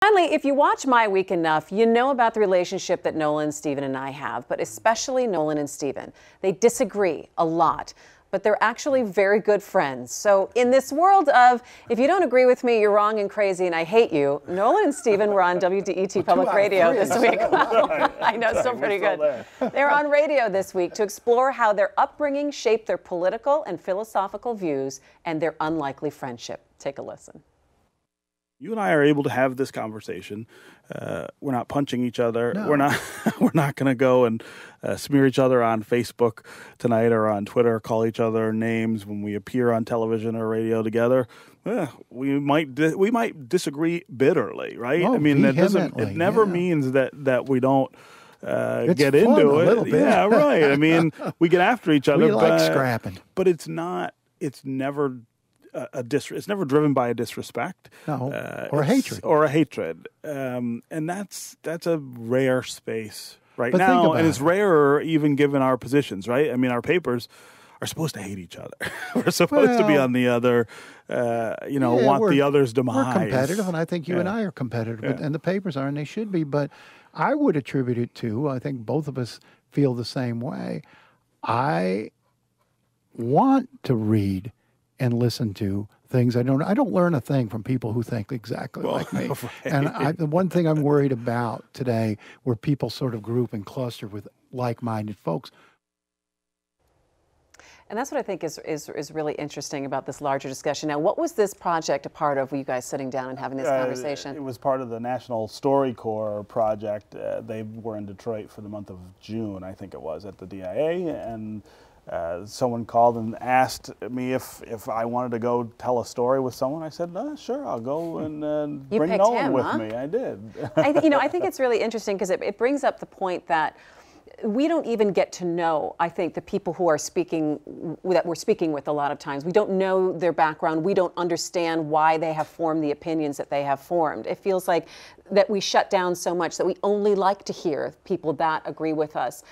Finally, if you watch MiWeek enough, you know about the relationship that Nolan, Stephen, and I have, but especially Nolan and Stephen. They disagree a lot, but they're actually very good friends. So in this world of, if you don't agree with me, you're wrong and crazy and I hate you, Nolan and Stephen were on WDET Public Radio this week. I know, still pretty good. They're on radio this week to explore how their upbringing shaped their political and philosophical views and their unlikely friendship. Take a listen. You and I are able to have this conversation. We're not punching each other. No. We're not going to go and smear each other on Facebook tonight or on Twitter, call each other names when we appear on television or radio together. We might disagree bitterly, right? Oh, I mean, it never means that we don't get fun into a it. little bit. Yeah, right. I mean, we get after each other. We like scrapping, but it's never. It's never driven by a disrespect, or a hatred, and that's a rare space right but now, and it's rarer even given our positions, right? I mean, our papers are supposed to hate each other. We're supposed to be on the other, want the other's demise. We're competitive, and I think you and I are competitive, and the papers are, and they should be. But I would attribute it to, I think both of us feel the same way. I want to read and listen to things I don't learn a thing from people who think exactly like me. Right. And the one thing I'm worried about today, where people sort of group and cluster with like-minded folks. And that's what I think is really interesting about this larger discussion. Now, what was this project a part of? Were you guys sitting down and having this conversation? It was part of the National StoryCorps project. They were in Detroit for the month of June, I think it was, at the DIA, and someone called and asked me if I wanted to go tell a story with someone. I said, sure, I'll go and bring Nolan with me. I did. I think it's really interesting because it brings up the point that we don't even get to know, I think, the people who are speaking, that we're speaking with a lot of times. We don't know their background. We don't understand why they have formed the opinions that they have formed. It feels like that we shut down so much that we only like to hear people that agree with us.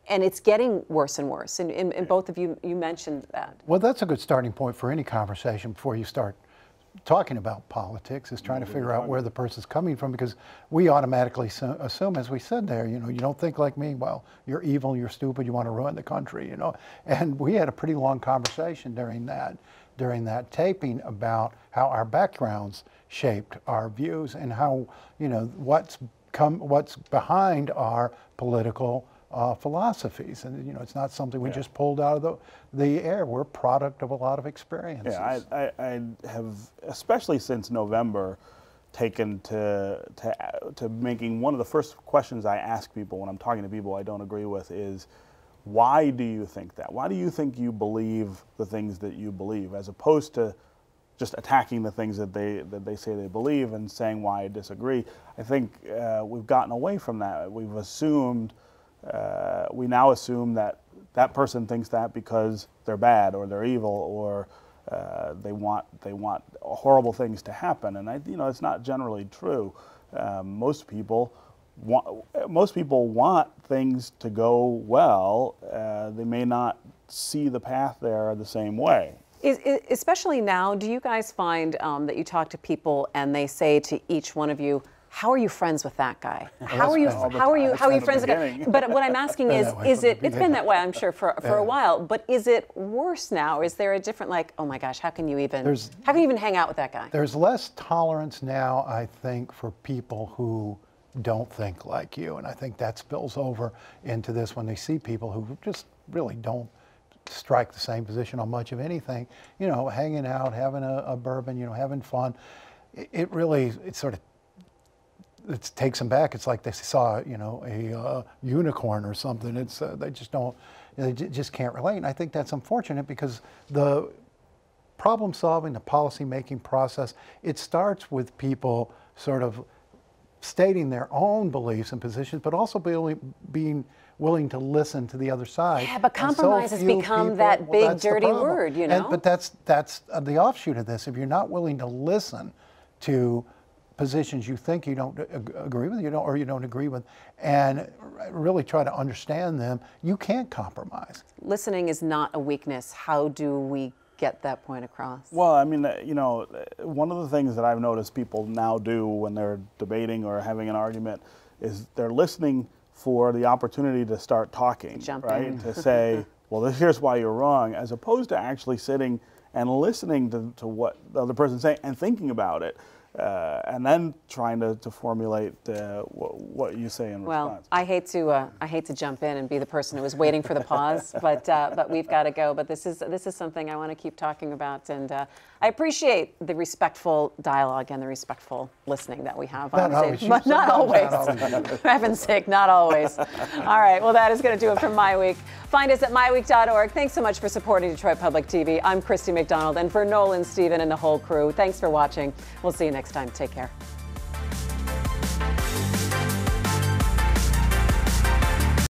And it's getting worse and worse. And both of you mentioned that. Well, that's a good starting point for any conversation before you start talking about politics, is trying to figure out where the person's coming from, because we automatically assume, as we said there, you don't think like me, well, you're evil, you're stupid, you want to ruin the country, And we had a pretty long conversation during that taping about how our backgrounds shaped our views and how, what's behind our political philosophies, and it's not something we just pulled out of the air. We're a product of a lot of experiences. Yeah, I have, especially since November, taken to making one of the first questions I ask people when I'm talking to people I don't agree with is, why do you think that? Why do you think you believe the things that you believe, as opposed to just attacking the things that they say they believe and saying why I disagree? I think we've gotten away from that. We've assumed. We now assume that person thinks that because they're bad or they're evil or they want horrible things to happen, and it's not generally true. Most people want things to go well. They may not see the path there the same way. Especially now, do you guys find that you talk to people and they say to each one of you, how are you friends with that guy? How are you friends with that guy? But what I'm asking is it's been that way, I'm sure, for a while, but is it worse now? Is there a different, oh my gosh, how can you even hang out with that guy? There's less tolerance now, I think, for people who don't think like you, and I think that spills over into this when they see people who just really don't strike the same position on much of anything, hanging out, having a bourbon, having fun. It takes them back. It's like they saw, a unicorn or something. It's they just can't relate. And I think that's unfortunate, because the problem solving, the policy making process, it starts with people sort of stating their own beliefs and positions, but also being willing to listen to the other side. Yeah, but compromise has become that big dirty word, But that's the offshoot of this. If you're not willing to listen to positions you think you don't agree with, or you don't agree with, and really try to understand them, you can't compromise. Listening is not a weakness. How do we get that point across? Well, I mean, you know, one of the things that I've noticed people now do when they're debating or having an argument is they're listening for the opportunity to start talking, Jump right? in. To say, well, here's why you're wrong, as opposed to actually sitting and listening to what the other person's saying and thinking about it. And then trying to formulate what you say in Well, response. I hate to jump in and be the person who was waiting for the pause, but we've got to go. But this is something I want to keep talking about, and I appreciate the respectful dialogue and the respectful listening that we have. Not always. But not always. Not always. For heaven's sake, not always. All right. Well, that is going to do it from MiWeek. Find us at MiWeek.org. Thanks so much for supporting Detroit Public TV. I'm Christy McDonald, and for Nolan, Stephen, and the whole crew, thanks for watching. We'll see you next time. Take care.